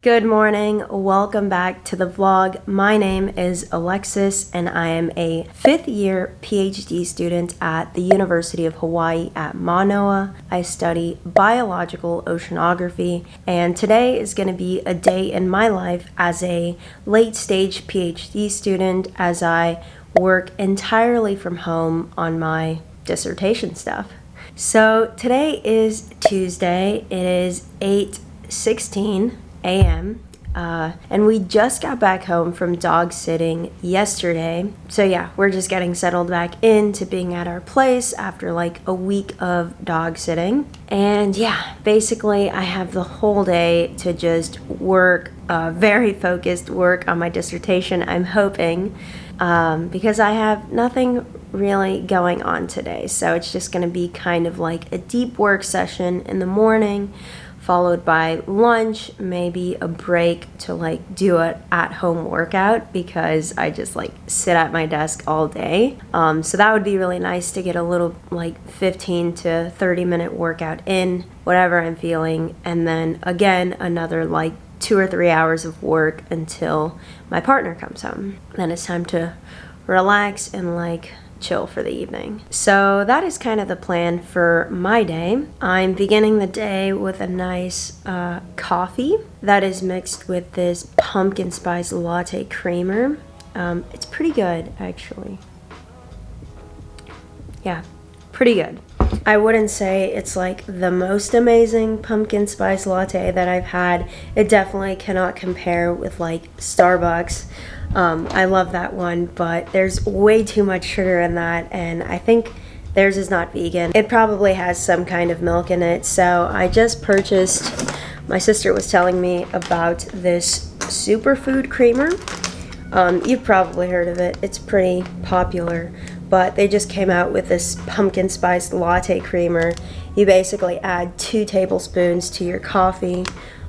Good morning, welcome back to the vlog. My name is Alexus and I am a 5th year PhD student at the University of Hawai'i at Mānoa. I study Biological Oceanography and today is going to be a day in my life as a late stage PhD student as I work entirely from home on my dissertation stuff. So today is Tuesday, it is 8:16 a.m. And we just got back home from dog sitting yesterday. So yeah, we're just getting settled back into being at our place after like a week of dog sitting. And yeah, basically I have the whole day to just work, very focused work on my dissertation, I'm hoping, because I have nothing really going on today. So it's just going to be kind of like a deep work session in the morning, followed by lunch, maybe a break to like do an at-home workout because I just like sit at my desk all day. So that would be really nice to get a little like 15 to 30 minute workout in, whatever I'm feeling. And then again, another like 2 or 3 hours of work until my partner comes home. Then it's time to relax and like chill for the evening. So that is kind of the plan for my day. I'm beginning the day with a nice coffee that is mixed with this pumpkin spice latte creamer. It's pretty good, actually. Yeah, pretty good. I wouldn't say it's like the most amazing pumpkin spice latte that I've had. It definitely cannot compare with like Starbucks. I love that one, but there's way too much sugar in that, and I think theirs is not vegan. It probably has some kind of milk in it, so I just purchased, my sister was telling me about this superfood creamer. You've probably heard of it, it's pretty popular, but they just came out with this pumpkin spice latte creamer. You basically add 2 tablespoons to your coffee,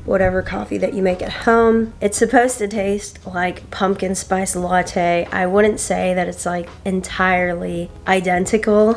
whatever coffee that you make at home. It's supposed to taste like pumpkin spice latte. I wouldn't say that it's like entirely identical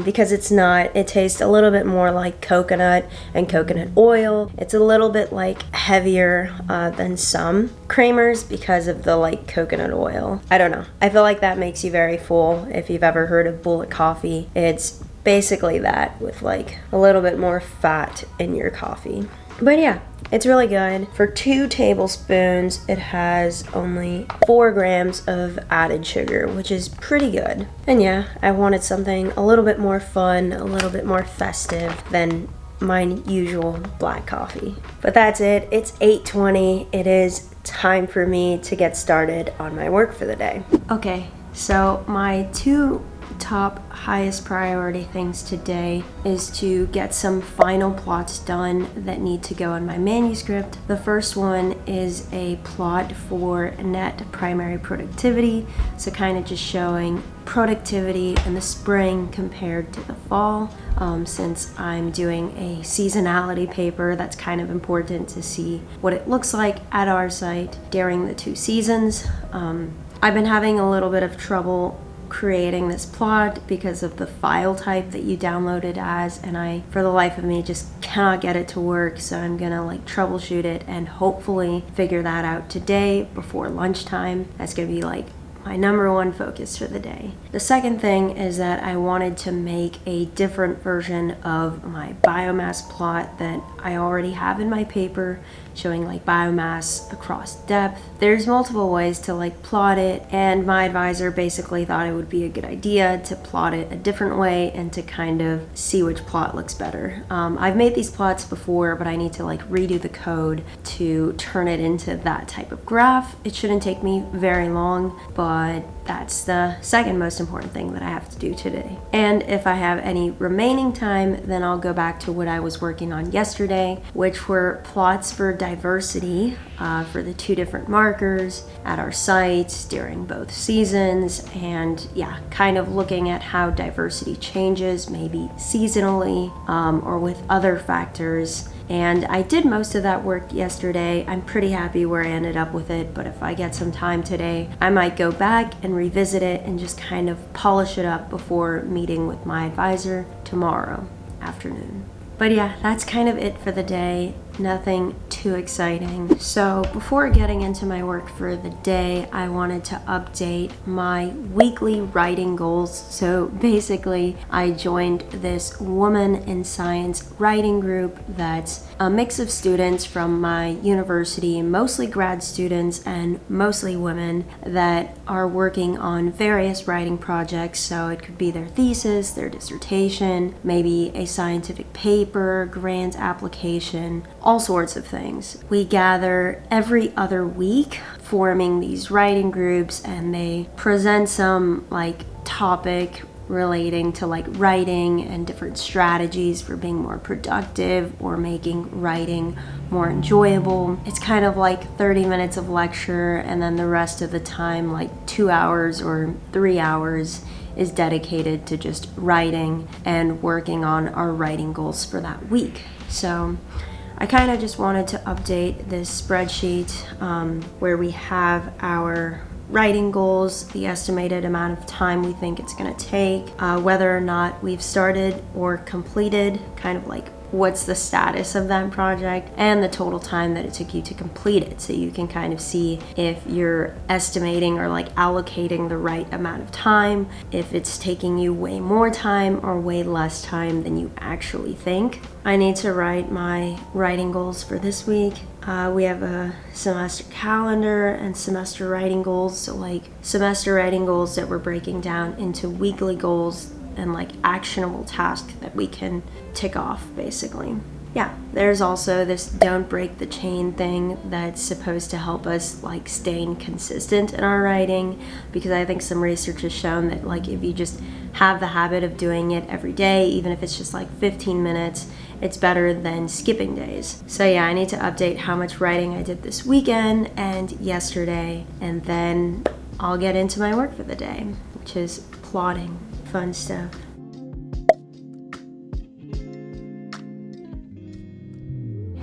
because it's not. It tastes a little bit more like coconut and coconut oil. It's a little bit like heavier than some creamers because of the like coconut oil. I don't know. I feel like that makes you very full. If you've ever heard of bullet coffee, it's basically that with like a little bit more fat in your coffee. But yeah, it's really good. For 2 tablespoons, it has only 4 grams of added sugar, which is pretty good. And yeah, I wanted something a little bit more fun, a little bit more festive than my usual black coffee. But that's it. It's 8:20. It is time for me to get started on my work for the day. Okay, so my 2 top highest priority things today is to get some final plots done that need to go in my manuscript. The first one is a plot for net primary productivity, so kind of just showing productivity in the spring compared to the fall. Since I'm doing a seasonality paper, that's kind of important to see what it looks like at our site during the 2 seasons. I've been having a little bit of trouble creating this plot because of the file type that you download it as, and I, for the life of me, just cannot get it to work, so I'm gonna like troubleshoot it and hopefully figure that out today before lunchtime. That's gonna be like my number 1 focus for the day. The second thing is that I wanted to make a different version of my biomass plot that I already have in my paper, showing like biomass across depth. There's multiple ways to like plot it, and my advisor basically thought it would be a good idea to plot it a different way and to kind of see which plot looks better. I've made these plots before, but I need to like redo the code to turn it into that type of graph. It shouldn't take me very long, but that's the second most important thing that I have to do today. And if I have any remaining time, then I'll go back to what I was working on yesterday, which were plots for diversity for the 2 different markers at our site during both seasons, and yeah, kind of looking at how diversity changes maybe seasonally or with other factors. And I did most of that work yesterday. I'm pretty happy where I ended up with it, but if I get some time today, I might go back and revisit it and just kind of polish it up before meeting with my advisor tomorrow afternoon. But yeah, that's kind of it for the day. nothing too exciting. So before getting into my work for the day, I wanted to update my weekly writing goals. So basically, I joined this Woman in Science writing group that's a mix of students from my university, mostly grad students and mostly women, that are working on various writing projects. So it could be their thesis, their dissertation, maybe a scientific paper, grant application, all sorts of things. We gather every other week forming these writing groups, and they present some topic relating to writing and different strategies for being more productive or making writing more enjoyable. It's kind of 30 minutes of lecture, and then the rest of the time, 2 hours or 3 hours, is dedicated to just writing and working on our writing goals for that week. So I kind of just wanted to update this spreadsheet where we have our writing goals, the estimated amount of time we think it's going to take, whether or not we've started or completed, kind of what's the status of that project, and the total time that it took you to complete it. So you can kind of see if you're estimating or allocating the right amount of time, if it's taking you way more time or way less time than you actually think. I need to write my writing goals for this week. We have a semester calendar and semester writing goals. So semester writing goals that we're breaking down into weekly goals and actionable tasks that we can tick off, basically. Yeah, there's also this don't break the chain thing that's supposed to help us staying consistent in our writing, because I think some research has shown that if you just have the habit of doing it every day, even if it's just 15 minutes, it's better than skipping days. So yeah, I need to update how much writing I did this weekend and yesterday, and then I'll get into my work for the day, which is plotting. Fun stuff.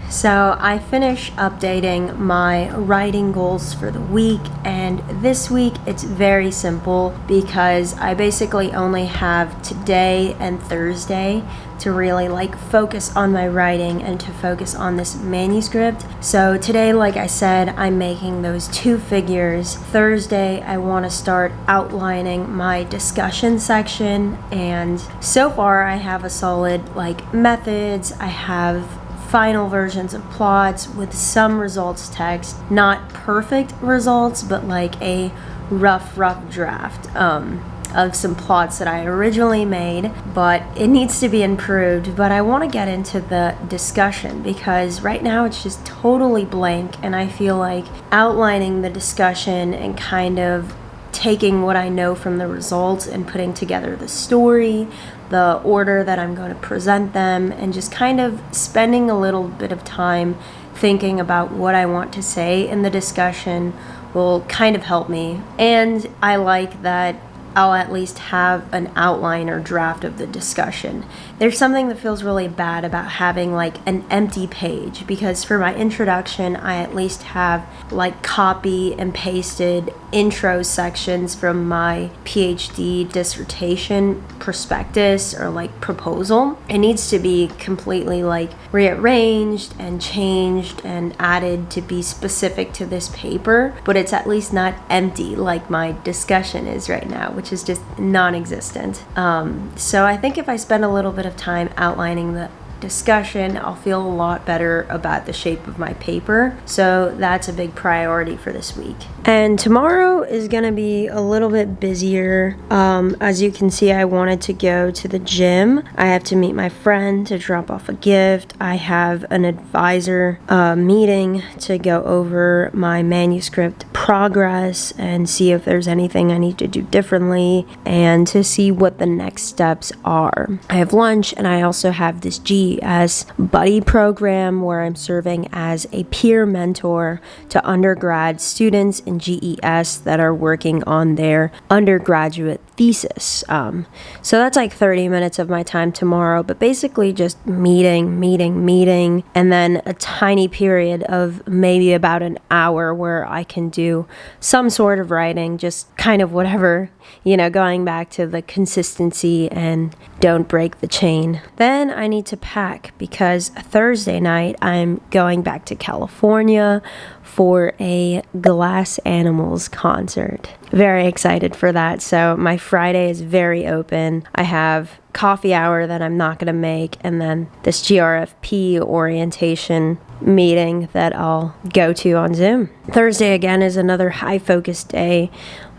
So I finished updating my writing goals for the week, and this week it's very simple because I basically only have today and Thursday to really focus on my writing and to focus on this manuscript. So today, like I said, I'm making those 2 figures. Thursday, I want to start outlining my discussion section, and so far I have a solid methods. I have final versions of plots with some results text, not perfect results, but a rough draft of some plots that I originally made, but it needs to be improved. But I want to get into the discussion because right now it's just totally blank, and I feel outlining the discussion and kind of taking what I know from the results and putting together the story, the order that I'm going to present them, and just kind of spending a little bit of time thinking about what I want to say in the discussion will kind of help me. And I like that I'll at least have an outline or draft of the discussion. There's something that feels really bad about having an empty page, because for my introduction I at least have copy and pasted intro sections from my PhD dissertation prospectus or proposal. It needs to be completely rearranged and changed and added to be specific to this paper, but it's at least not empty like my discussion is right now, which is just non-existent. So I think if I spend a little bit of time outlining the discussion, I'll feel a lot better about the shape of my paper. So that's a big priority for this week. And tomorrow is gonna be a little bit busier. As you can see, I wanted to go to the gym. I have to meet my friend to drop off a gift. I have an advisor meeting to go over my manuscript progress and see if there's anything I need to do differently and to see what the next steps are. I have lunch, and I also have this GES buddy program where I'm serving as a peer mentor to undergrad students in GES that are working on their undergraduate thesis. So that's 30 minutes of my time tomorrow, but basically just meeting, and then a tiny period of maybe about an hour where I can do some sort of writing, just kind of whatever, going back to the consistency and don't break the chain. Then I need to pack pack because Thursday night I'm going back to California for a Glass Animals concert. Very excited for that. So my Friday is very open. I have coffee hour that I'm not going to make, and then this GRFP orientation meeting that I'll go to on Zoom. Thursday again is another high focus day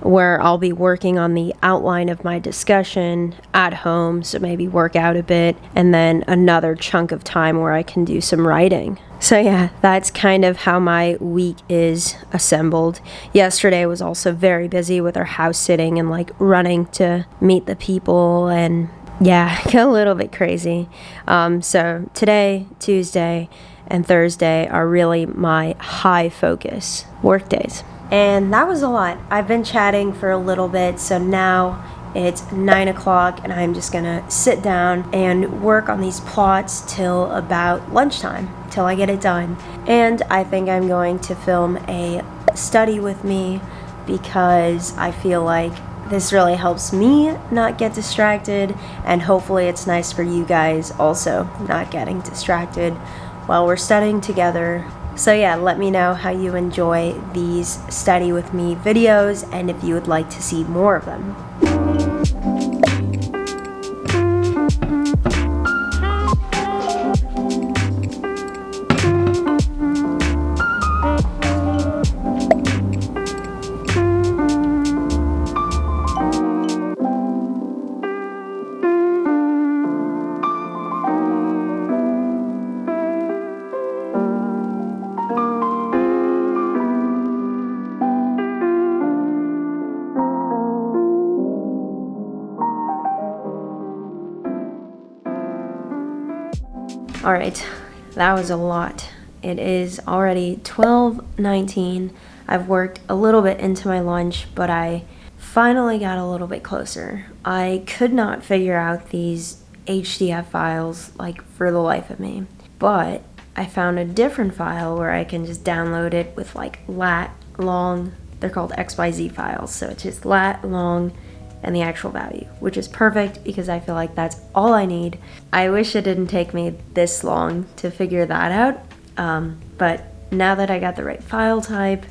where I'll be working on the outline of my discussion at home, so maybe work out a bit, and then another chunk of time where I can do some writing. So yeah, that's kind of how my week is assembled. Yesterday was also very busy with our house sitting and like running to meet the people, and yeah, a little bit crazy. So today, Tuesday, and Thursday are really my high focus work days. And that was a lot. I've been chatting for a little bit, so now it's 9 o'clock and I'm just gonna sit down and work on these plots till about lunchtime, till I get it done. And I think I'm going to film a study with me because I feel like this really helps me not get distracted, and hopefully it's nice for you guys also not getting distracted while we're studying together. So yeah, let me know how you enjoy these study with me videos and if you would like to see more of them. Alright, that was a lot. It is already 12:19. I've worked a little bit into my lunch, but I finally got a little bit closer. I could not figure out these HDF files like for the life of me, but I found a different file where I can just download it with like lat, long, they're called XYZ files, so it's just lat, long, and the actual value, which is perfect because I feel like that's all I need. I wish it didn't take me this long to figure that out, but now that I got the right file type,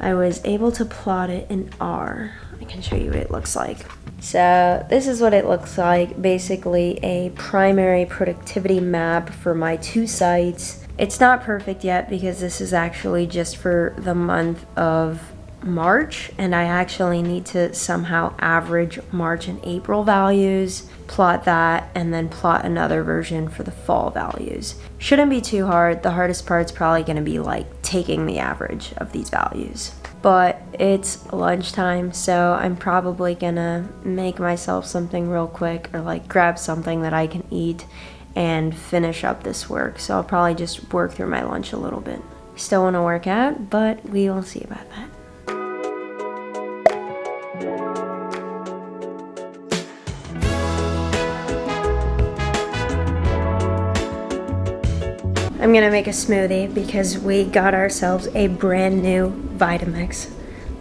I was able to plot it in R. I can show you what it looks like. So this is what it looks like, basically a primary productivity map for my 2 sites. It's not perfect yet because this is actually just for the month of March, and I actually need to somehow average March and April values, plot that, and then plot another version for the fall values. Shouldn't be too hard. The hardest part's probably going to be like taking the average of these values. But it's lunchtime, so I'm probably gonna make myself something real quick or like grab something that I can eat and finish up this work. So I'll probably just work through my lunch a little bit. Still want to work out, but we will see about that. I'm gonna make a smoothie because we got ourselves a brand new Vitamix.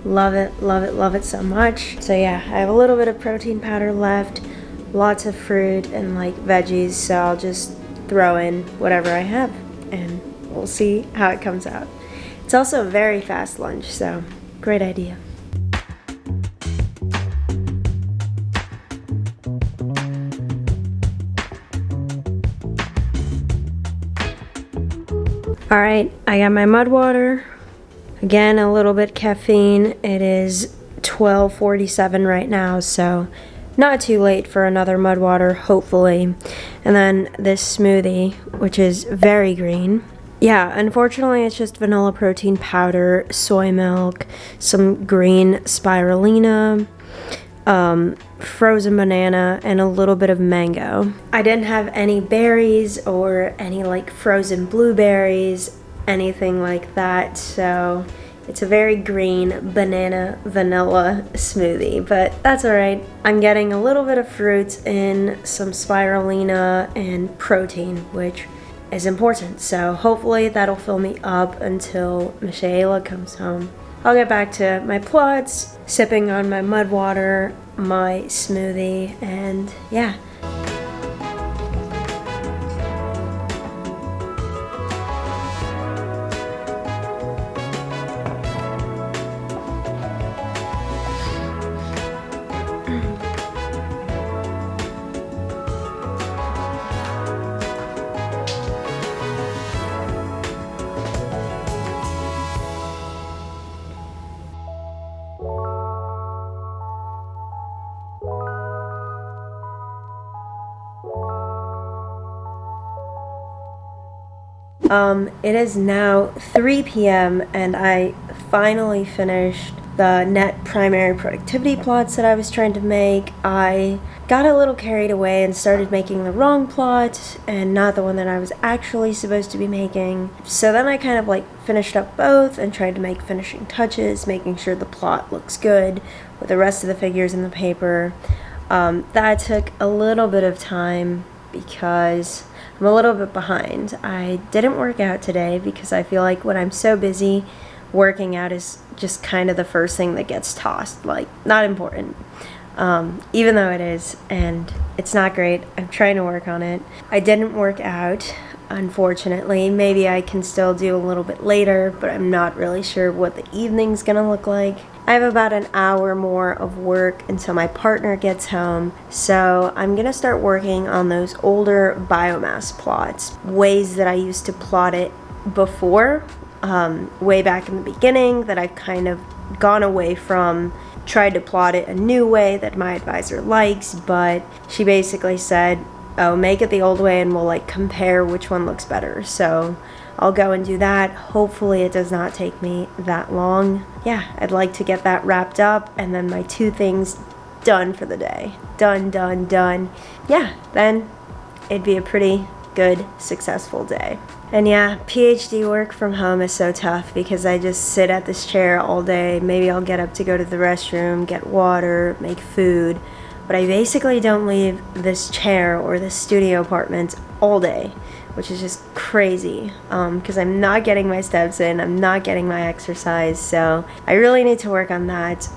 Love it, love it, love it so much. So yeah, I have a little bit of protein powder left, lots of fruit and like veggies, so I'll just throw in whatever I have and we'll see how it comes out. It's also a very fast lunch, so great idea. Alright, I got my mud water. Again, a little bit caffeine. It is 12:47 right now, so not too late for another mud water, hopefully. And then this smoothie, which is very green. Yeah, unfortunately it's just vanilla protein powder, soy milk, some green spirulina, frozen banana, and a little bit of mango. I didn't have any berries or any like frozen blueberries, anything like that, so it's a very green banana vanilla smoothie, but that's alright. I'm getting a little bit of fruits in, some spirulina, and protein, which is important, so hopefully that'll fill me up until Michaela comes home. I'll get back to my plots, sipping on my mud water, my smoothie, and yeah. It is now 3 p.m. and I finally finished the net primary productivity plots that I was trying to make. I got a little carried away and started making the wrong plot and not the one that I was actually supposed to be making. So then I kind of like finished up both and tried to make finishing touches, making sure the plot looks good with the rest of the figures in the paper. That took a little bit of time because I'm a little bit behind. I didn't work out today because I feel like when I'm so busy, working out is just kind of the first thing that gets tossed, like not important, even though it is, and it's not great. I'm trying to work on it. I didn't work out, unfortunately. Maybe I can still do a little bit later, but I'm not really sure what the evening's gonna look like. I have about an hour more of work until my partner gets home, so I'm gonna start working on those older biomass plots, ways that I used to plot it before, way back in the beginning, that I've kind of gone away from, tried to plot it a new way that my advisor likes, but she basically said, oh, make it the old way and we'll like compare which one looks better. So I'll go and do that. Hopefully it does not take me that long. Yeah, I'd like to get that wrapped up and then my 2 things done for the day. Done. Yeah, then it'd be a pretty good, successful day. And yeah, PhD work from home is so tough because I just sit at this chair all day. Maybe I'll get up to go to the restroom, get water, make food, but I basically don't leave this chair or this studio apartment all day, which is just crazy because I'm not getting my steps in, I'm not getting my exercise, so I really need to work on that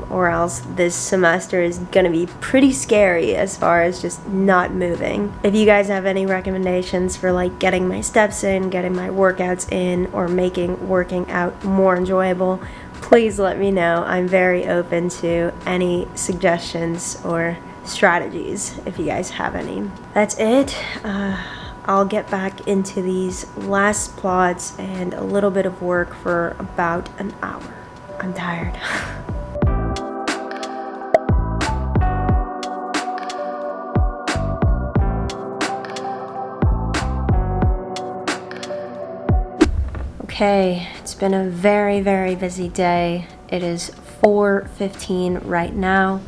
or else this semester is gonna be pretty scary as far as just not moving. If you guys have any recommendations for like getting my steps in, getting my workouts in, or making working out more enjoyable, please let me know. I'm very open to any suggestions or strategies if you guys have any. That's it. I'll get back into these last plots and a little bit of work for about an hour. I'm tired. Okay, it's been a very, very busy day. It is 4:15 right now,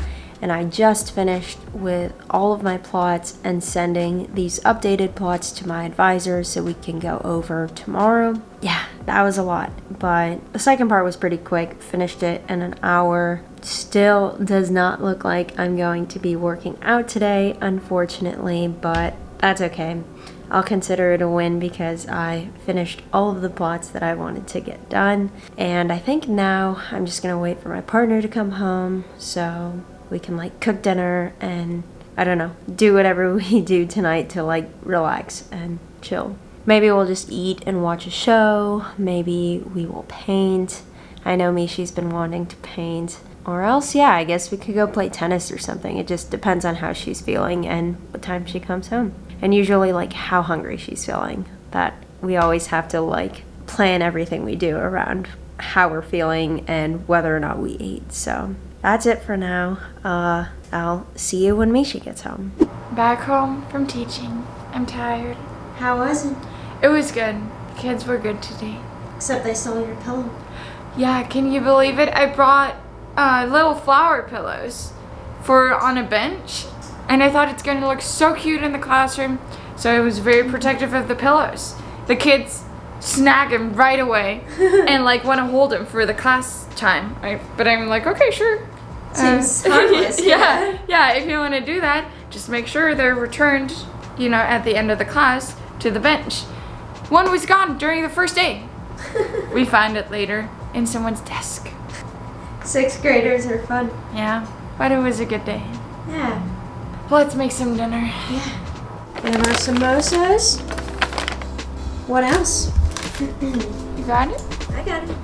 and I just finished with all of my plots and sending these updated plots to my advisor so we can go over tomorrow. Yeah, that was a lot, but the second part was pretty quick. Finished it in an hour. Still does not look like I'm going to be working out today, unfortunately, but that's okay. I'll consider it a win because I finished all of the plots that I wanted to get done, and I think now I'm just gonna wait for my partner to come home so we can like cook dinner and I don't know, do whatever we do tonight to like relax and chill. Maybe we'll just eat and watch a show. Maybe we will paint. I know Michi's been wanting to paint. Or else, yeah, I guess we could go play tennis or something. It just depends on how she's feeling and what time she comes home. And usually like how hungry she's feeling. That we always have to like plan everything we do around how we're feeling and whether or not we ate. So that's it for now. I'll see you when Michi gets home. Back home from teaching. I'm tired. How was it? It was good. The kids were good today. Except they stole your pillow. Yeah, can you believe it? I brought little flower pillows for on a bench, and I thought it's going to look so cute in the classroom, so I was very protective of the pillows. The kids snag them right away and like want to hold them for the class time, right? But I'm like, okay, sure. Seems harmless. Yeah, if you want to do that, just make sure they're returned, you know, at the end of the class to the bench. One was gone during the first day. We found it later in someone's desk. 6th graders are fun. Yeah, but it was a good day. Yeah. Let's make some dinner. Yeah. We have our samosas. What else? You got it? I got it.